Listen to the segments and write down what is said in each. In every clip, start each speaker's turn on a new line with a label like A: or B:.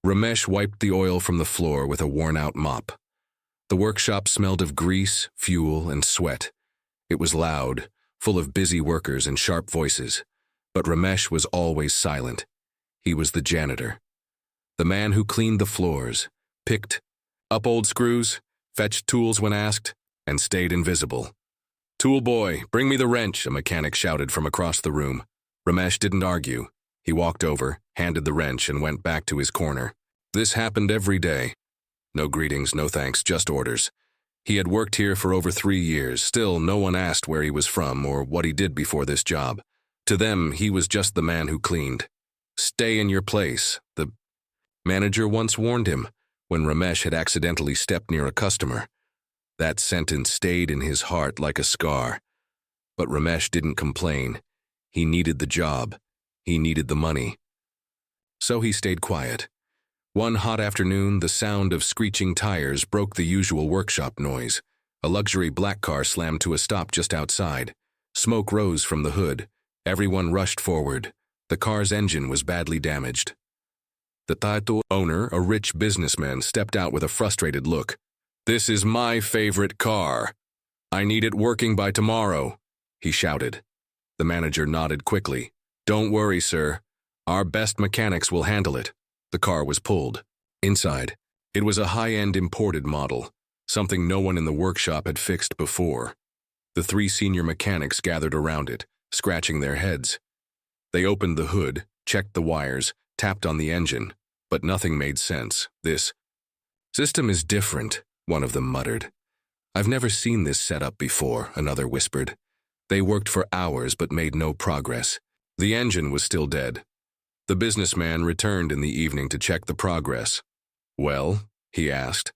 A: Ramesh wiped the oil from the floor with a worn-out mop. The workshop smelled of grease, fuel, and sweat. It was loud, full of busy workers and sharp voices, but Ramesh was always silent. He was the janitor. The man who cleaned the floors, picked up old screws, fetched tools when asked, and stayed invisible. "Tool boy, bring me the wrench," a mechanic shouted from across the room. Ramesh didn't argue. He walked over, handed the wrench, and went back to his corner. This happened every day. No greetings, no thanks, just orders. He had worked here for over 3 years. Still, no one asked where he was from or what he did before this job. To them, he was just the man who cleaned. "Stay in your place," the manager once warned him when Ramesh had accidentally stepped near a customer. That sentence stayed in his heart like a scar. But Ramesh didn't complain. He needed the job. He needed the money. So he stayed quiet. One hot afternoon, the sound of screeching tires broke the usual workshop noise. A luxury black car slammed to a stop just outside. Smoke rose from the hood. Everyone rushed forward. The car's engine was badly damaged. The title owner, a rich businessman, stepped out with a frustrated look. "This is my favorite car. I need it working by tomorrow," he shouted. The manager nodded quickly. "Don't worry, sir. Our best mechanics will handle it." The car was pulled. Inside, it was a high-end imported model, something no one in the workshop had fixed before. The 3 senior mechanics gathered around it, scratching their heads. They opened the hood, checked the wires, tapped on the engine, but nothing made sense. "This system is different," one of them muttered. "I've never seen this setup before," another whispered. They worked for hours but made no progress. The engine was still dead. The businessman returned in the evening to check the progress. "Well?" he asked.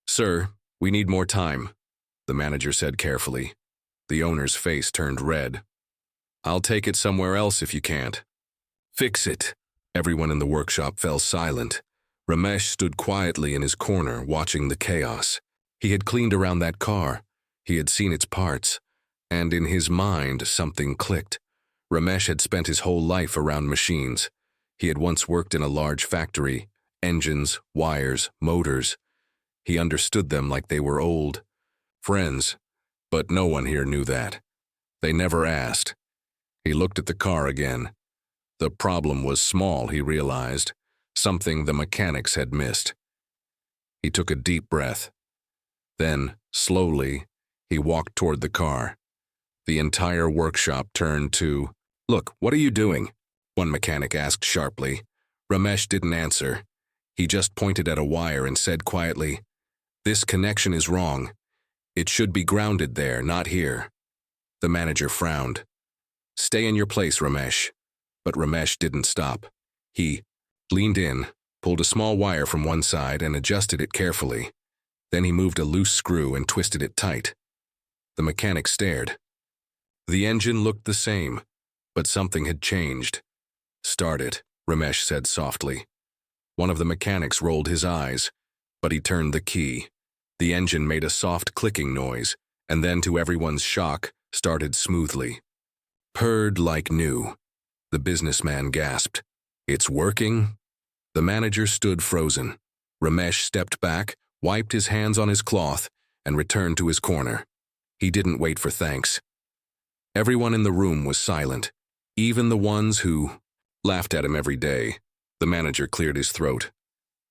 A: "Sir, we need more time," the manager said carefully. The owner's face turned red. "I'll take it somewhere else if you can't." "Fix it." Everyone in the workshop fell silent. Ramesh stood quietly in his corner, watching the chaos. He had cleaned around that car. He had seen its parts. And in his mind, something clicked. Ramesh had spent his whole life around machines. He had once worked in a large factory. Engines, wires, motors. He understood them like they were old friends. But no one here knew that. They never asked. He looked at the car again. The problem was small, he realized. Something the mechanics had missed. He took a deep breath. Then, slowly, he walked toward the car. The entire workshop turned to, "Look, what are you doing?" one mechanic asked sharply. Ramesh didn't answer. He just pointed at a wire and said quietly, "This connection is wrong. It should be grounded there, not here." The manager frowned. "Stay in your place, Ramesh." But Ramesh didn't stop. He leaned in, pulled a small wire from one side and adjusted it carefully. Then he moved a loose screw and twisted it tight. The mechanic stared. The engine looked the same, but something had changed. "Start it," Ramesh said softly. One of the mechanics rolled his eyes, but he turned the key. The engine made a soft clicking noise, and then, to everyone's shock, started smoothly. Purred like new. The businessman gasped. "It's working?" The manager stood frozen. Ramesh stepped back, wiped his hands on his cloth, and returned to his corner. He didn't wait for thanks. Everyone in the room was silent, even the ones who laughed at him every day. The manager cleared his throat.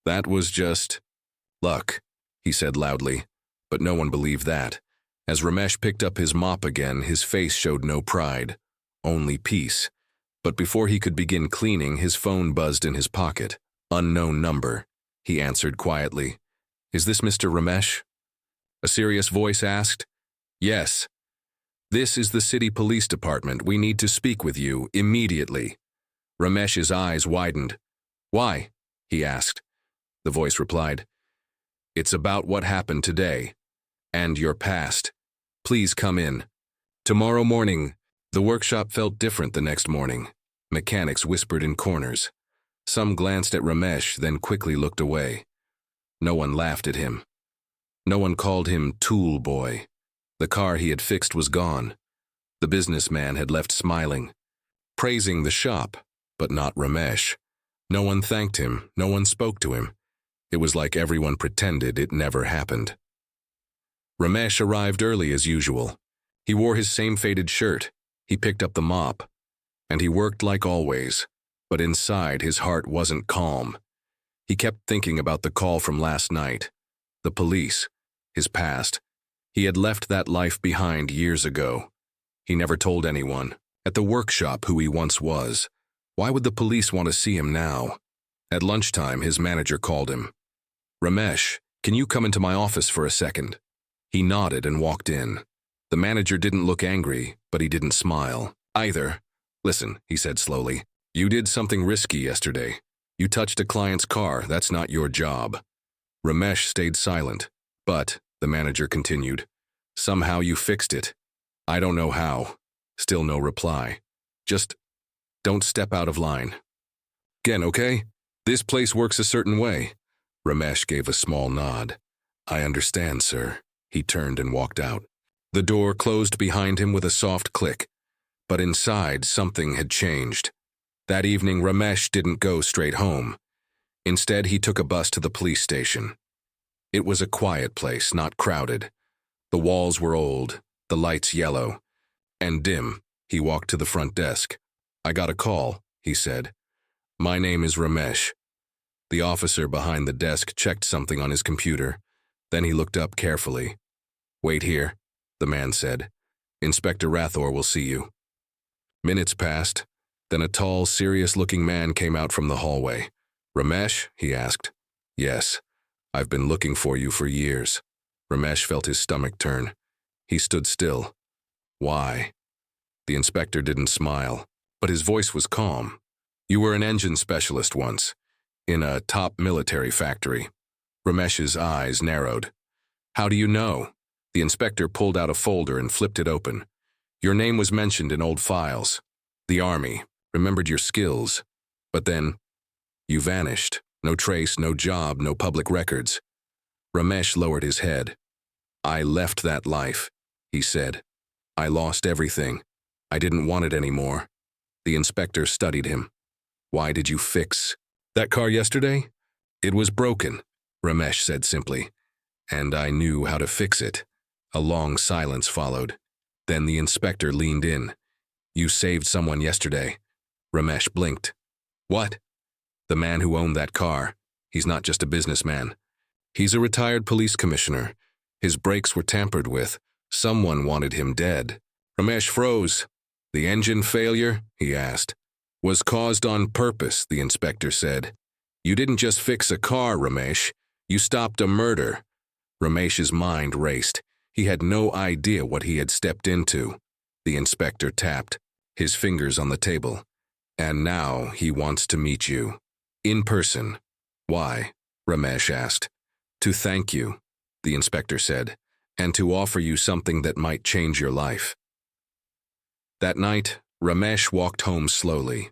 A: "That was just luck," he said loudly, but no one believed that. As Ramesh picked up his mop again, his face showed no pride, only peace. But before he could begin cleaning, his phone buzzed in his pocket. "Unknown number," he answered quietly. "Is this Mr. Ramesh?" A serious voice asked. "Yes. This is the city police department. We need to speak with you immediately." Ramesh's eyes widened. "Why?" he asked. The voice replied, "It's about what happened today, and your past. Please come in." Tomorrow morning, the workshop felt different the next morning. Mechanics whispered in corners. Some glanced at Ramesh, then quickly looked away. No one laughed at him. No one called him Tool Boy. The car he had fixed was gone. The businessman had left smiling, praising the shop, but not Ramesh. No one thanked him, no one spoke to him. It was like everyone pretended it never happened. Ramesh arrived early as usual. He wore his same faded shirt. He picked up the mop. And he worked like always. But inside, his heart wasn't calm. He kept thinking about the call from last night. The police. His past. He had left that life behind years ago. He never told anyone. At the workshop who he once was. Why would the police want to see him now? At lunchtime, his manager called him. "Ramesh, can you come into my office for a second?" He nodded and walked in. The manager didn't look angry, but he didn't smile either. "Listen," he said slowly, "you did something risky yesterday. You touched a client's car. That's not your job." Ramesh stayed silent. "But," the manager continued, "somehow you fixed it. I don't know how." Still no reply. "Just don't step out of line. Again, okay? This place works a certain way." Ramesh gave a small nod. "I understand, sir." He turned and walked out. The door closed behind him with a soft click. But inside, something had changed. That evening, Ramesh didn't go straight home. Instead, he took a bus to the police station. It was a quiet place, not crowded. The walls were old, the lights yellow, and dim. He walked to the front desk. "I got a call," he said. "My name is Ramesh." The officer behind the desk checked something on his computer. Then he looked up carefully. "Wait here," the man said. "Inspector Rathore will see you." Minutes passed. Then a tall, serious-looking man came out from the hallway. "Ramesh?" he asked. "Yes. I've been looking for you for years." Ramesh felt his stomach turn. He stood still. "Why?" The inspector didn't smile, but his voice was calm. "You were an engine specialist once, in a top military factory." Ramesh's eyes narrowed. "How do you know?" The inspector pulled out a folder and flipped it open. "Your name was mentioned in old files. The Army remembered your skills. But then, you vanished. No trace, no job, no public records." Ramesh lowered his head. "I left that life," he said. "I lost everything. I didn't want it anymore." The inspector studied him. "Why did you fix that car yesterday?" "It was broken," Ramesh said simply. "And I knew how to fix it." A long silence followed. Then the inspector leaned in. "You saved someone yesterday." Ramesh blinked. "What?" "The man who owned that car. He's not just a businessman. He's a retired police commissioner. His brakes were tampered with. Someone wanted him dead." Ramesh froze. "The engine failure?" he asked. "Was caused on purpose," the inspector said. "You didn't just fix a car, Ramesh. You stopped a murder." Ramesh's mind raced. He had no idea what he had stepped into. The inspector tapped, his fingers on the table. "And now he wants to meet you. In person." "Why?" Ramesh asked. "To thank you," the inspector said, "and to offer you something that might change your life." That night, Ramesh walked home slowly.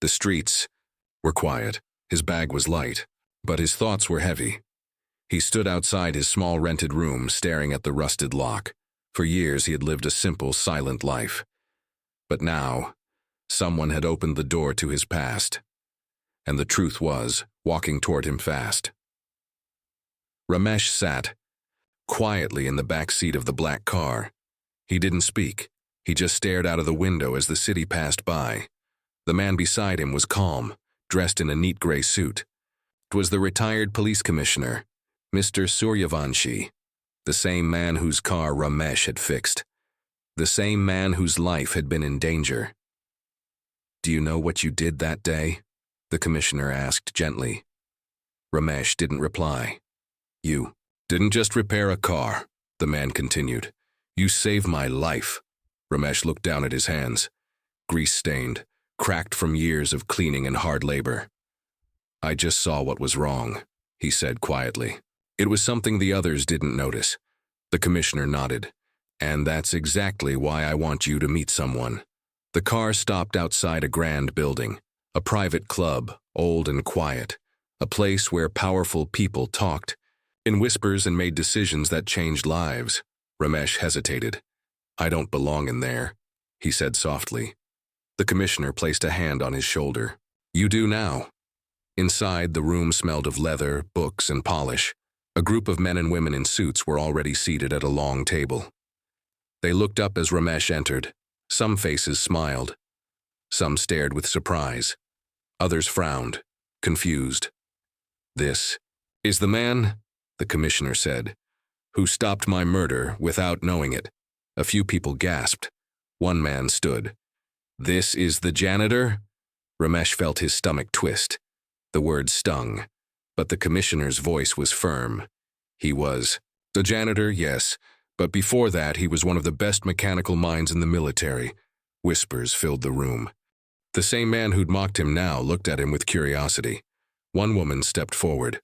A: The streets were quiet. His bag was light, but his thoughts were heavy. He stood outside his small rented room, staring at the rusted lock. For years he had lived a simple, silent life. But now, someone had opened the door to his past. And the truth was, walking toward him fast. Ramesh sat quietly in the back seat of the black car. He didn't speak. He just stared out of the window as the city passed by. The man beside him was calm, dressed in a neat gray suit. It was the retired police commissioner, Mr. Suryavanshi, the same man whose car Ramesh had fixed, the same man whose life had been in danger. "Do you know what you did that day?" the commissioner asked gently. Ramesh didn't reply. "You didn't just repair a car," the man continued. "You saved my life." Ramesh looked down at his hands, grease-stained, cracked from years of cleaning and hard labor. "I just saw what was wrong," he said quietly. "It was something the others didn't notice." The commissioner nodded. "And that's exactly why I want you to meet someone." The car stopped outside a grand building, a private club, old and quiet, a place where powerful people talked in whispers and made decisions that changed lives. Ramesh hesitated. "I don't belong in there," he said softly. The commissioner placed a hand on his shoulder. "You do now." Inside, the room smelled of leather, books, and polish. A group of men and women in suits were already seated at a long table. They looked up as Ramesh entered. Some faces smiled. Some stared with surprise. Others frowned, confused. "This is the man," the commissioner said, "who stopped my murder without knowing it." A few people gasped. One man stood. "This is the janitor?" Ramesh felt his stomach twist. The word stung, but the commissioner's voice was firm. He was the janitor, yes, but before that he was one of the best mechanical minds in the military. Whispers filled the room. The same man who'd mocked him now looked at him with curiosity. One woman stepped forward.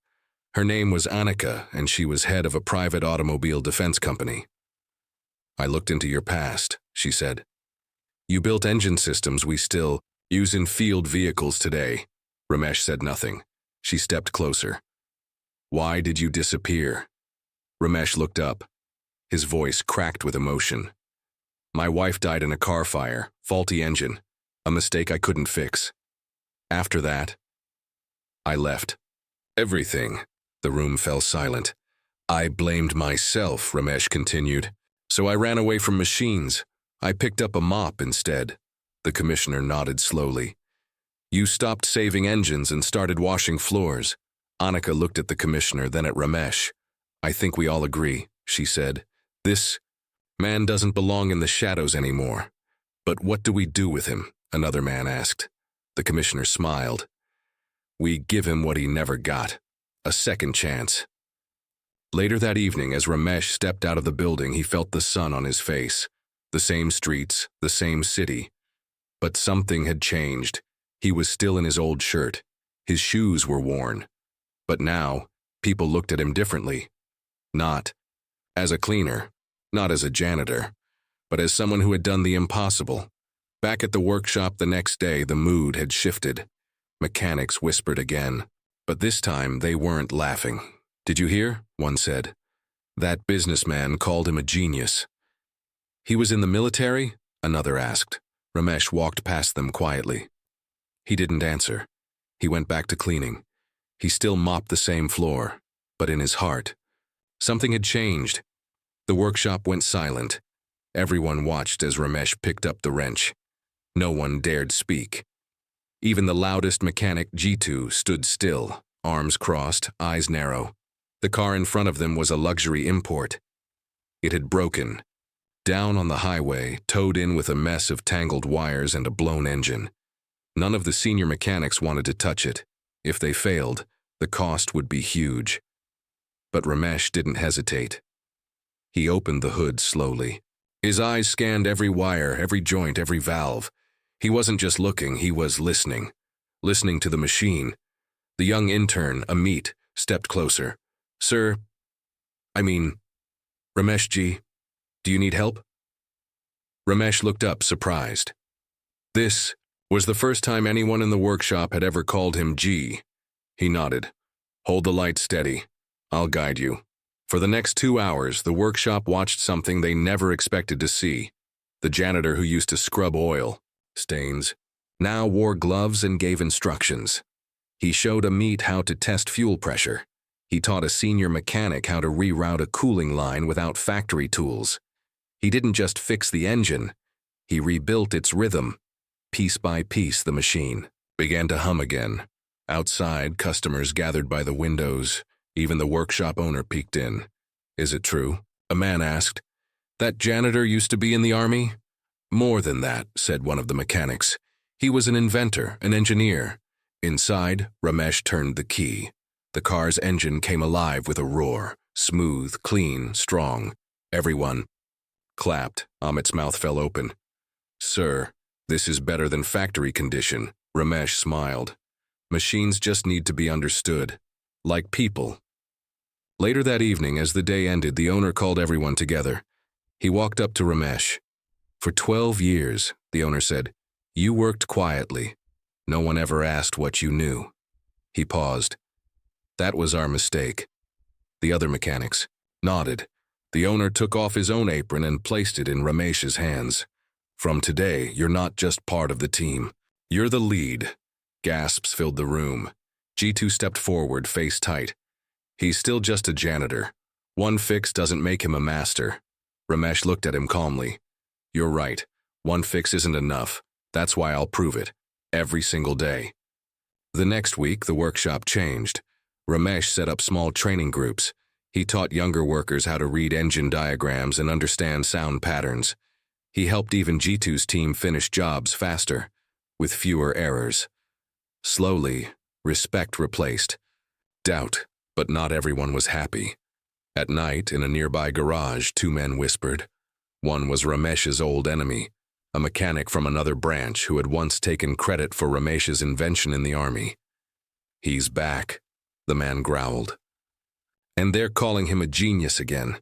A: Her name was Annika, and she was head of a private automobile defense company. "I looked into your past," she said. "You built engine systems we still use in field vehicles today." Ramesh said nothing. She stepped closer. "Why did you disappear?" Ramesh looked up. His voice cracked with emotion. "My wife died in a car fire, faulty engine, a mistake I couldn't fix. After that, I left. Everything." The room fell silent. "I blamed myself," Ramesh continued. "So I ran away from machines. I picked up a mop instead." The commissioner nodded slowly. "You stopped saving engines and started washing floors." Annika looked at the commissioner, then at Ramesh. "I think we all agree," she said. "This man doesn't belong in the shadows anymore." "But what do we do with him?" another man asked. The commissioner smiled. "We give him what he never got. A second chance." Later that evening, as Ramesh stepped out of the building, he felt the sun on his face. The same streets, the same city. But something had changed. He was still in his old shirt. His shoes were worn. But now, people looked at him differently. Not as a cleaner, not as a janitor, but as someone who had done the impossible. Back at the workshop the next day, the mood had shifted. Mechanics whispered again. But this time, they weren't laughing. "Did you hear?" one said. "That businessman called him a genius." "He was in the military?" another asked. Ramesh walked past them quietly. He didn't answer. He went back to cleaning. He still mopped the same floor, but in his heart, something had changed. The workshop went silent. Everyone watched as Ramesh picked up the wrench. No one dared speak. Even the loudest mechanic, Jitu, stood still, arms crossed, eyes narrow. The car in front of them was a luxury import. It had broken. Down on the highway, towed in with a mess of tangled wires and a blown engine. None of the senior mechanics wanted to touch it. If they failed, the cost would be huge. But Ramesh didn't hesitate. He opened the hood slowly. His eyes scanned every wire, every joint, every valve. He wasn't just looking, he was listening. Listening to the machine. The young intern, Amit, stepped closer. "Sir, Ramesh ji, do you need help?" Ramesh looked up, surprised. This was the first time anyone in the workshop had ever called him G. He nodded. "Hold the light steady. I'll guide you." For the next 2 hours, the workshop watched something they never expected to see. The janitor who used to scrub oil stains now wore gloves and gave instructions. He showed Amit how to test fuel pressure. He taught a senior mechanic how to reroute a cooling line without factory tools. He didn't just fix the engine, he rebuilt its rhythm. Piece by piece, the machine began to hum again. Outside, customers gathered by the windows. Even the workshop owner peeked in. "Is it true?" a man asked. "That janitor used to be in the army?" "More than that," said one of the mechanics. "He was an inventor, an engineer." Inside, Ramesh turned the key. The car's engine came alive with a roar. Smooth, clean, strong. Everyone clapped. Amit's mouth fell open. "Sir, this is better than factory condition." Ramesh smiled. "Machines just need to be understood. Like people." Later that evening, as the day ended, the owner called everyone together. He walked up to Ramesh. "For 12 years, the owner said, you worked quietly. No one ever asked what you knew." He paused. "That was our mistake." The other mechanics nodded. The owner took off his own apron and placed it in Ramesh's hands. "From today, you're not just part of the team. You're the lead." Gasps filled the room. G2 stepped forward, face tight. He's still just a janitor. One fix doesn't make him a master. Ramesh looked at him calmly. You're right. One fix isn't enough. That's why I'll prove it. Every single day. The next week, the workshop changed. Ramesh set up small training groups. He taught younger workers how to read engine diagrams and understand sound patterns. He helped even G2's team finish jobs faster, with fewer errors. Slowly, respect replaced doubt, but not everyone was happy. At night, in a nearby garage, two men whispered. One was Ramesh's old enemy, a mechanic from another branch who had once taken credit for Ramesh's invention in the army. He's back, the man growled. And they're calling him a genius again.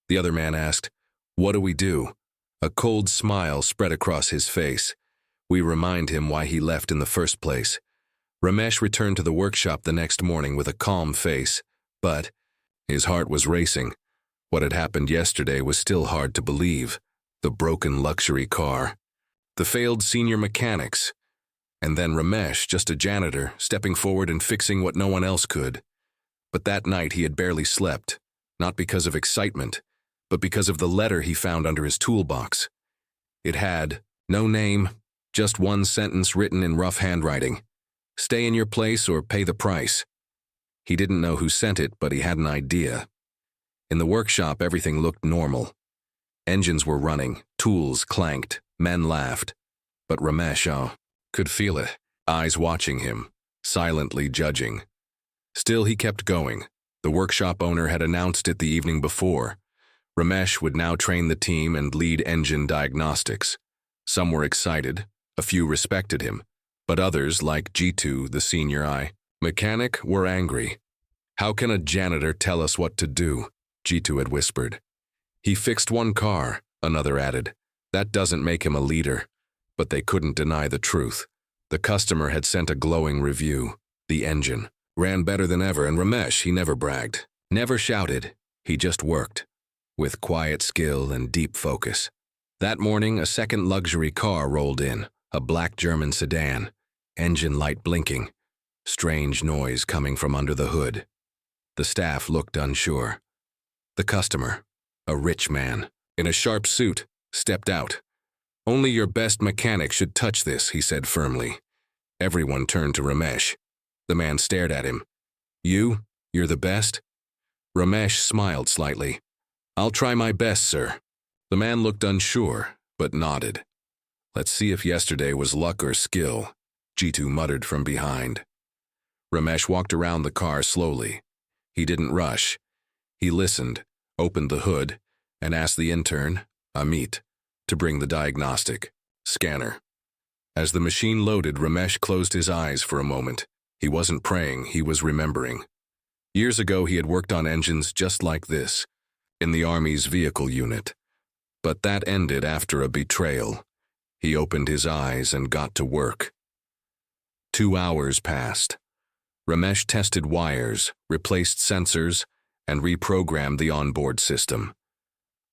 A: The other man asked, what do we do? A cold smile spread across his face. We remind him why he left in the first place. Ramesh returned to the workshop the next morning with a calm face, but his heart was racing. What had happened yesterday was still hard to believe. The broken luxury car, the failed senior mechanics, and then Ramesh, just a janitor, stepping forward and fixing what no one else could. But that night he had barely slept, not because of excitement, but because of the letter he found under his toolbox. It had no name, just one sentence written in rough handwriting. Stay in your place or pay the price. He didn't know who sent it, but he had an idea. In the workshop, everything looked normal. Engines were running, tools clanked, men laughed. But Ramesh could feel it, eyes watching him, silently judging. Still, he kept going. The workshop owner had announced it the evening before. Ramesh would now train the team and lead engine diagnostics. Some were excited, a few respected him, but others, like G2, the senior mechanic, were angry. How can a janitor tell us what to do? G2 had whispered. He fixed one car, another added. That doesn't make him a leader. But they couldn't deny the truth. The customer had sent a glowing review. The engine ran better than ever, and Ramesh, he never bragged, never shouted. He just worked, with quiet skill and deep focus. That morning, a second luxury car rolled in, a black German sedan, engine light blinking, strange noise coming from under the hood. The staff looked unsure. The customer, a rich man, in a sharp suit, stepped out. Only your best mechanic should touch this, he said firmly. Everyone turned to Ramesh. The man stared at him. You're the best? Ramesh smiled slightly. I'll try my best, sir. The man looked unsure, but nodded. Let's see if yesterday was luck or skill, G2 muttered from behind. Ramesh walked around the car slowly. He didn't rush. He listened, opened the hood, and asked the intern, Amit, to bring the diagnostic scanner. As the machine loaded, Ramesh closed his eyes for a moment. He wasn't praying, he was remembering. Years ago, he had worked on engines just like this, in the Army's vehicle unit. But that ended after a betrayal. He opened his eyes and got to work. 2 hours passed. Ramesh tested wires, replaced sensors, and reprogrammed the onboard system.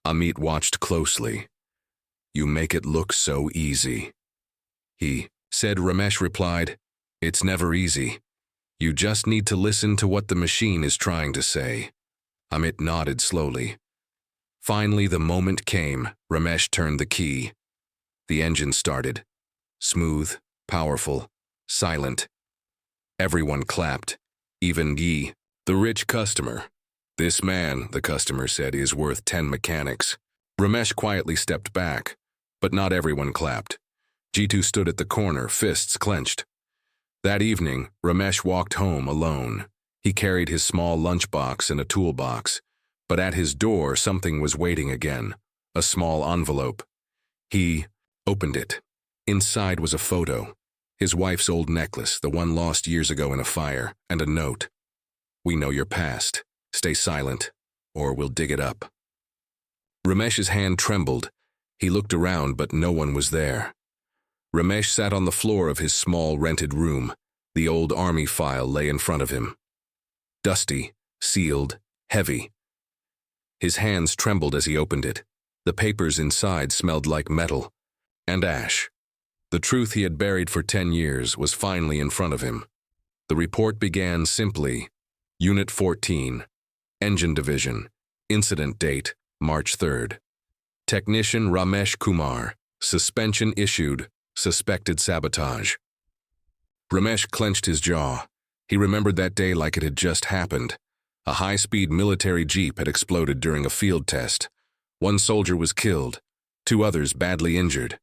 A: Amit watched closely. You make it look so easy. He said. Ramesh replied, it's never easy. You just need to listen to what the machine is trying to say. Amit nodded slowly. Finally, the moment came. Ramesh turned the key. The engine started. Smooth, powerful, silent. Everyone clapped, even Yi, the rich customer. This man, the customer said, is worth 10 mechanics. Ramesh quietly stepped back, but not everyone clapped. G2 stood at the corner, fists clenched. That evening, Ramesh walked home alone. He carried his small lunchbox and a toolbox, but at his door something was waiting again, a small envelope. He opened it. Inside was a photo. His wife's old necklace, the one lost years ago in a fire, and a note. We know your past. Stay silent, or we'll dig it up. Ramesh's hand trembled. He looked around, but no one was there. Ramesh sat on the floor of his small rented room. The old army file lay in front of him. Dusty, sealed, heavy. His hands trembled as he opened it. The papers inside smelled like metal and ash. The truth he had buried for 10 years was finally in front of him. The report began simply, Unit 14, Engine Division, Incident Date, March 3rd. Technician Ramesh Kumar, suspension issued, suspected sabotage. Ramesh clenched his jaw. He remembered that day like it had just happened. A high-speed military jeep had exploded during a field test. One soldier was killed, 2 others badly injured.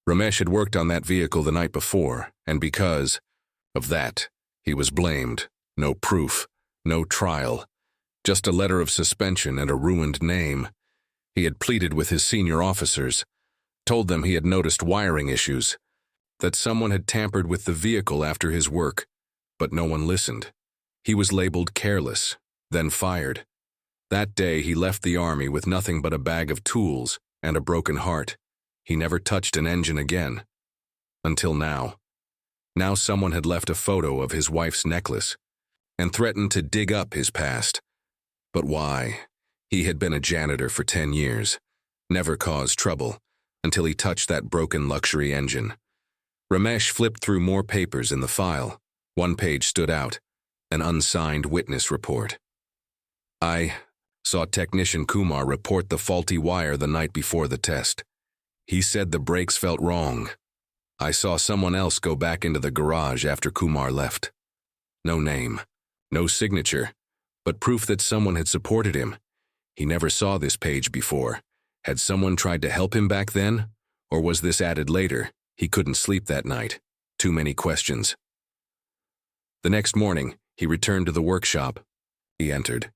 A: Ramesh had worked on that vehicle the night before, and because of that, he was blamed. No proof, no trial, just a letter of suspension and a ruined name. He had pleaded with his senior officers, told them he had noticed wiring issues, that someone had tampered with the vehicle after his work, but no one listened. He was labeled careless, then fired. That day he left the army with nothing but a bag of tools and a broken heart. He never touched an engine again. Until now. Now someone had left a photo of his wife's necklace and threatened to dig up his past. But why? He had been a janitor for 10 years, never caused trouble, until he touched that broken luxury engine. Ramesh flipped through more papers in the file. One page stood out, an unsigned witness report. I saw Technician Kumar report the faulty wire the night before the test. He said the brakes felt wrong. I saw someone else go back into the garage after Kumar left. No name, no signature, but proof that someone had supported him. He never saw this page before. Had someone tried to help him back then? Or was this added later? He couldn't sleep that night. Too many questions. The next morning, he returned to the workshop. He entered.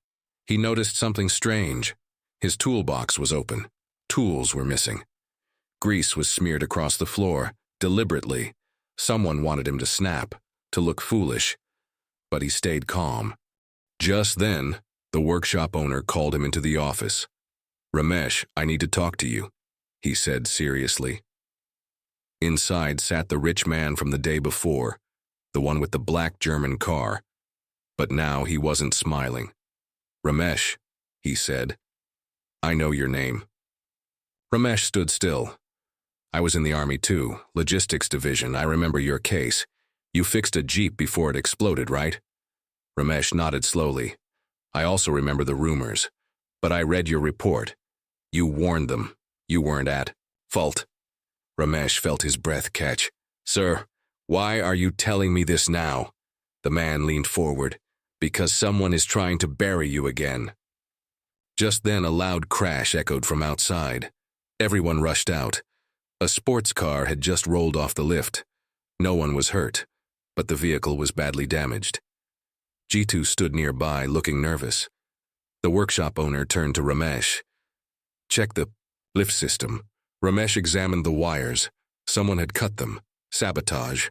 A: He noticed something strange. His toolbox was open. Tools were missing. Grease was smeared across the floor, deliberately. Someone wanted him to snap, to look foolish. But he stayed calm. Just then, the workshop owner called him into the office. "Ramesh, I need to talk to you," he said seriously. Inside sat the rich man from the day before, the one with the black German car. But now he wasn't smiling. "Ramesh," he said, "I know your name." Ramesh stood still. "I was in the army too, logistics division. I remember your case. You fixed a jeep before it exploded, right?" Ramesh nodded slowly. "I also remember the rumors. But I read your report. You warned them. You weren't at fault." Ramesh felt his breath catch. "Sir, why are you telling me this now?" The man leaned forward. "Because someone is trying to bury you again." Just then a loud crash echoed from outside. Everyone rushed out. A sports car had just rolled off the lift. No one was hurt, but the vehicle was badly damaged. Jitu stood nearby, looking nervous. The workshop owner turned to Ramesh. "Check the lift system." Ramesh examined the wires. Someone had cut them. Sabotage.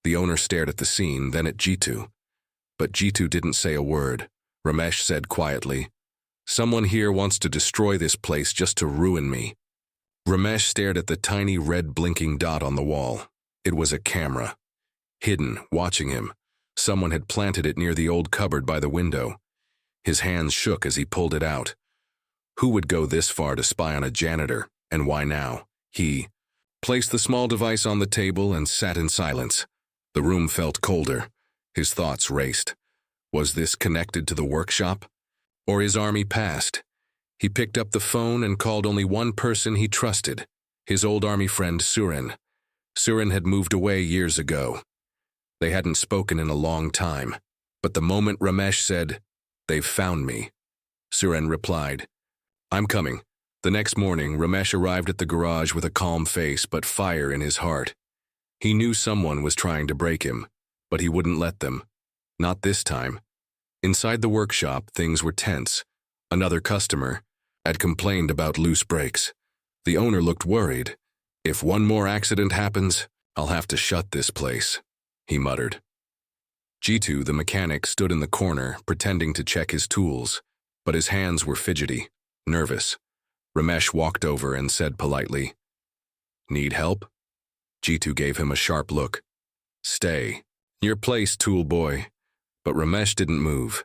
A: The owner stared at the scene, then at Jitu. But Jitu didn't say a word. Ramesh said quietly, "Someone here wants to destroy this place just to ruin me." Ramesh stared at the tiny red blinking dot on the wall. It was a camera. Hidden, watching him. Someone had planted it near the old cupboard by the window. His hands shook as he pulled it out. Who would go this far to spy on a janitor, and why now? He placed the small device on the table and sat in silence. The room felt colder. His thoughts raced. Was this connected to the workshop? Or his army past? He picked up the phone and called only one person he trusted, his old army friend Suren. Suren had moved away years ago. They hadn't spoken in a long time, but the moment Ramesh said, "They've found me," Suren replied, "I'm coming." The next morning, Ramesh arrived at the garage with a calm face but fire in his heart. He knew someone was trying to break him, but he wouldn't let them. Not this time. Inside the workshop, things were tense. Another customer had complained about loose brakes. The owner looked worried. "If one more accident happens, I'll have to shut this place," he muttered. Jitu, the mechanic, stood in the corner, pretending to check his tools, but his hands were fidgety, nervous. Ramesh walked over and said politely, "Need help?" Jitu gave him a sharp look. "Stay. Your place, tool boy." But Ramesh didn't move.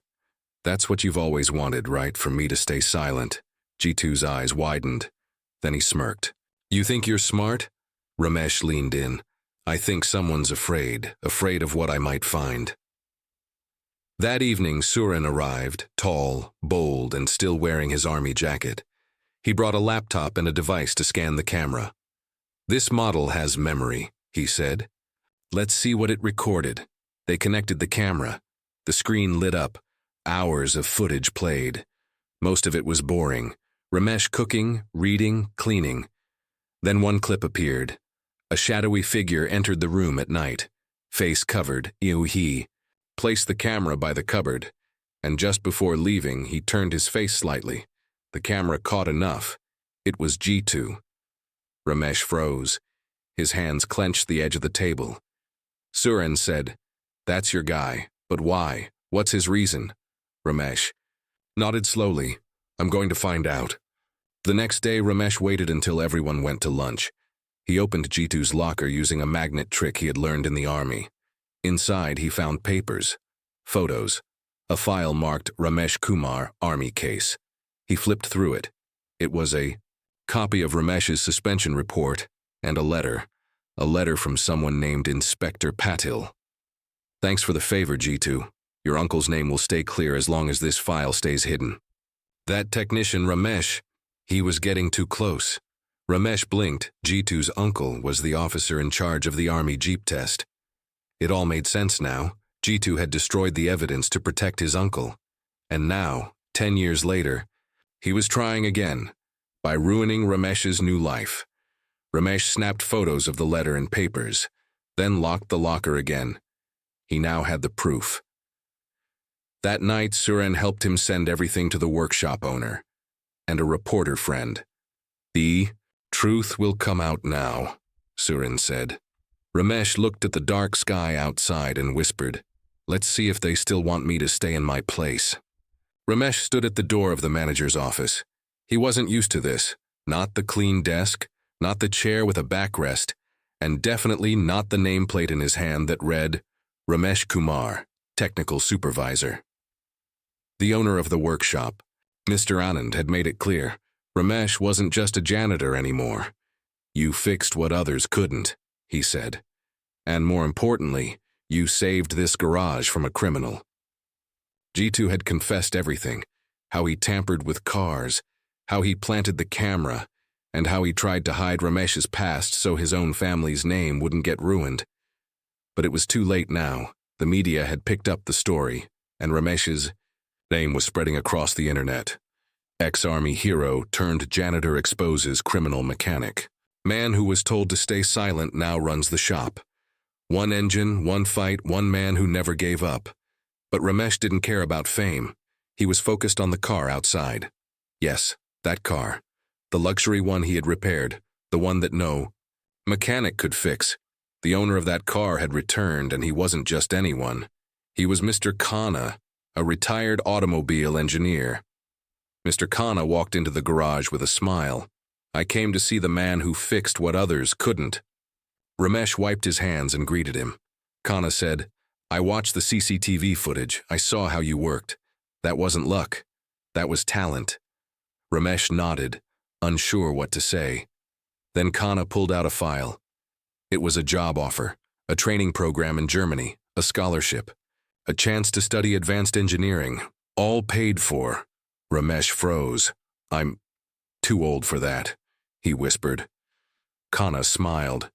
A: "That's what you've always wanted, right? For me to stay silent." Jitu's eyes widened. Then he smirked. "You think you're smart?" Ramesh leaned in. "I think someone's afraid of what I might find." That evening, Surin arrived, tall, bold, and still wearing his army jacket. He brought a laptop and a device to scan the camera. "This model has memory," he said. "Let's see what it recorded." They connected the camera. The screen lit up. Hours of footage played. Most of it was boring. Ramesh cooking, reading, cleaning. Then one clip appeared. A shadowy figure entered the room at night. Face covered, he placed the camera by the cupboard, and just before leaving, he turned his face slightly. The camera caught enough. It was Jitu. Ramesh froze. His hands clenched the edge of the table. Surin said, "That's your guy, but why? What's his reason?" Ramesh nodded slowly. "I'm going to find out." The next day, Ramesh waited until everyone went to lunch. He opened Jitu's locker using a magnet trick he had learned in the army. Inside, he found papers, photos, a file marked Ramesh Kumar, Army Case. He flipped through it. It was a copy of Ramesh's suspension report and a letter from someone named Inspector Patil. "Thanks for the favor, Jitu. Your uncle's name will stay clear as long as this file stays hidden." That technician, Ramesh, he was getting too close. Ramesh blinked. Jitu's uncle was the officer in charge of the army jeep test. It all made sense now. Jitu had destroyed the evidence to protect his uncle. And now, 10 years later, he was trying again, by ruining Ramesh's new life. Ramesh snapped photos of the letter and papers, then locked the locker again. He now had the proof. That night, Surin helped him send everything to the workshop owner and a reporter friend. "The truth will come out now," Surin said. Ramesh looked at the dark sky outside and whispered, "Let's see if they still want me to stay in my place." Ramesh stood at the door of the manager's office. He wasn't used to this. Not the clean desk, not the chair with a backrest, and definitely not the nameplate in his hand that read, Ramesh Kumar, Technical Supervisor. The owner of the workshop, Mr. Anand, had made it clear. Ramesh wasn't just a janitor anymore. "You fixed what others couldn't," he said. "And more importantly, you saved this garage from a criminal." Jitu had confessed everything, how he tampered with cars, how he planted the camera, and how he tried to hide Ramesh's past so his own family's name wouldn't get ruined. But it was too late now. The media had picked up the story, and Ramesh's name was spreading across the internet. Ex-army hero turned janitor exposes criminal mechanic. Man who was told to stay silent now runs the shop. One engine, one fight, one man who never gave up. But Ramesh didn't care about fame. He was focused on the car outside. Yes, that car. The luxury one he had repaired. The one that no mechanic could fix. The owner of that car had returned, and he wasn't just anyone. He was Mr. Khanna, a retired automobile engineer. Mr. Khanna walked into the garage with a smile. "I came to see the man who fixed what others couldn't." Ramesh wiped his hands and greeted him. Khanna said, "I watched the CCTV footage. I saw how you worked. That wasn't luck. That was talent." Ramesh nodded, unsure what to say. Then Khanna pulled out a file. It was a job offer, a training program in Germany, a scholarship, a chance to study advanced engineering, all paid for. Ramesh froze. "I'm too old for that," he whispered. Khanna smiled.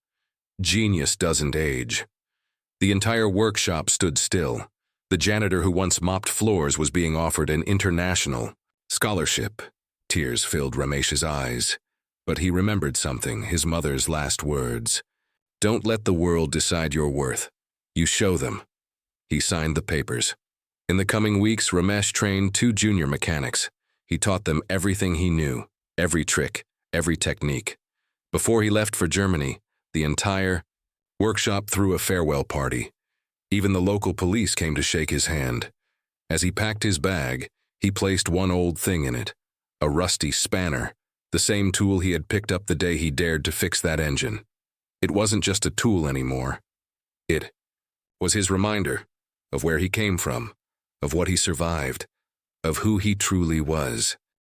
A: "Genius doesn't age." The entire workshop stood still. The janitor who once mopped floors was being offered an international scholarship. Tears filled Ramesh's eyes. But he remembered something, his mother's last words. "Don't let the world decide your worth. You show them." He signed the papers. In the coming weeks, Ramesh trained 2 junior mechanics. He taught them everything he knew, every trick, every technique. Before he left for Germany, the entire workshop threw a farewell party. Even the local police came to shake his hand. As he packed his bag, he placed one old thing in it, a rusty spanner, the same tool he had picked up the day he dared to fix that engine. It wasn't just a tool anymore. It was his reminder of where he came from, of what he survived, of who he truly was.